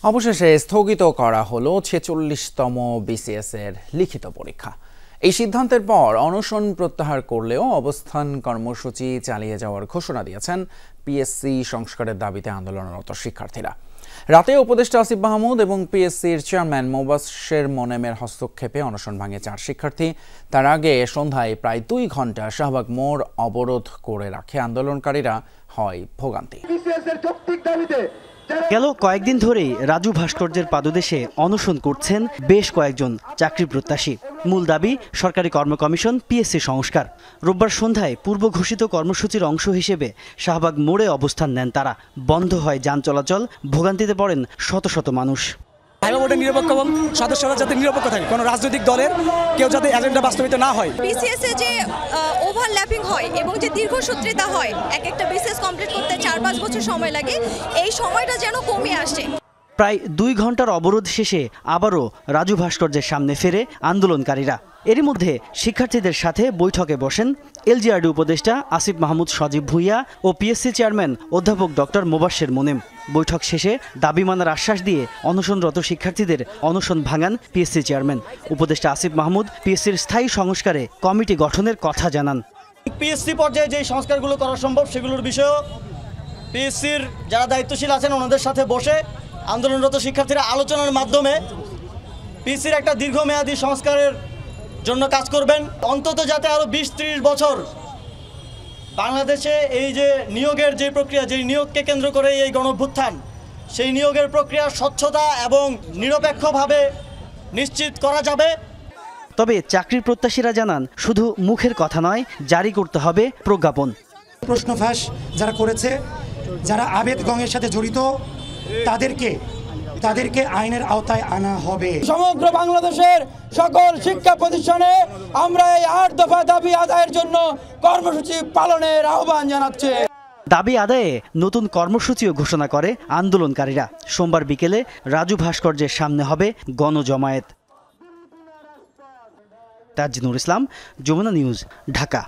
অবশেষে স্থগিত করা হলো ৪৬তম বিসিএস এর লিখিত পরীক্ষা। এই সিদ্ধান্তের পর অনশন প্রত্যাহার করলেও অবস্থান কর্মসূচি চালিয়ে যাওয়ার ঘোষণা দিয়েছেন পিএসসি সংস্কারের দাবিতে আন্দোলনরত শিক্ষার্থীরা। রাতে উপদেষ্টা আসিফ মাহমুদ এবং পিএসসির চেয়ারম্যান মোবাশ্বের মোনেমের হস্তক্ষেপে অনশন ভাঙে ৪ শিক্ষার্থী। তার আগে সন্ধ্যায় প্রায় ২ ঘন্টা শাহবাগ মোড় অবরোধ করে রাখে আন্দোলনকারীরা, হয় ভোগান্তি। গেল কয়েকদিন ধরেই রাজু ভাস্কর্যের পাদদেশে অনশন করছেন বেশ কয়েকজন চাকরি প্রত্যাশী। মূল দাবি সরকারি কর্ম কমিশন, পিএসসি সংস্কার। রোববার সন্ধ্যায় পূর্ব ঘোষিত কর্মসূচির অংশ হিসেবে শাহবাগ মোড়ে অবস্থান নেন তারা। বন্ধ হয় যান চলাচল, ভোগান্তিতে পড়েন শত শত মানুষ। বোর্ডের নিরপেক্ষ এবং সদস্যরা যাতে নিরপেক্ষ থাকে, কোনো রাজনৈতিক দলের কেউ যাতে এজেন্ডা বাস্তবায়িত না হয়। বিসিএস এ যে ওভারল্যাপিং হয় এবং যে দীর্ঘসূত্রিতা হয়, একটা বিসিএস কমপ্লিট করতে ৪-৫ বছর সময় লাগে, এই সময়টা যেন কমে আসে। প্রায় ২ ঘন্টার অবরোধ শেষে আবারও রাজু ভাস্কর্যের সামনে ফেরে আন্দোলনকারীরা। এরই মধ্যে শিক্ষার্থীদের সাথে বৈঠকে বসেন এলজিআরডি উপদেষ্টা আসিফ মাহমুদ সজীব ভুঁইয়া ও পিএসসি চেয়ারম্যান অধ্যাপক ডক্টর মোবাশ্বের মোনেম। বৈঠক শেষে দাবি মানার আশ্বাস দিয়ে অনশনরত শিক্ষার্থীদের অনশন ভাঙান পিএসসি চেয়ারম্যান। উপদেষ্টা আসিফ মাহমুদ পিএসসির স্থায়ী সংস্কারে কমিটি গঠনের কথা জানান। পিএসসি পর্যায়ে যে সংস্কারগুলো করা সম্ভব সেগুলোর বিষয়েও পিএসসির যারা দায়িত্বশীল আছেন ওনাদের সাথে বসে আন্দোলনরত শিক্ষার্থীরা আলোচনার মাধ্যমে পিএসসির একটা দীর্ঘমেয়াদী সংস্কারের জন্য কাজ করবেন। অন্তত যাতে আরও ২০-৩০ বছর বাংলাদেশে এই যে নিয়োগের যে প্রক্রিয়া, যেই নিয়োগকে কেন্দ্র করে এই গণঅভ্যুত্থান, সেই নিয়োগের প্রক্রিয়ার স্বচ্ছতা এবং নিরপেক্ষভাবে নিশ্চিত করা যাবে। তবে চাকরির প্রত্যাশীরা জানান, শুধু মুখের কথা নয়, জারি করতে হবে প্রজ্ঞাপন। প্রশ্ন ফাঁস যারা করেছে, যারা আবেদগঙের সাথে জড়িত, তাদেরকে আইনের আওতায় আনা হবে। সমগ্র বাংলাদেশের সকল শিক্ষা প্রতিষ্ঠানে আমরা এই ৮ দফা দাবি আদায়ের জন্য কর্মসূচি পালনের আহ্বান জানাচ্ছি। দাবি আদায়ে নতুন কর্মসূচিও ঘোষণা করে আন্দোলনকারীরা। সোমবার বিকেলে রাজু ভাস্কর্যের সামনে হবে গণজমায়েত। তাজনুর ইসলাম, যমুনা নিউজ, ঢাকা।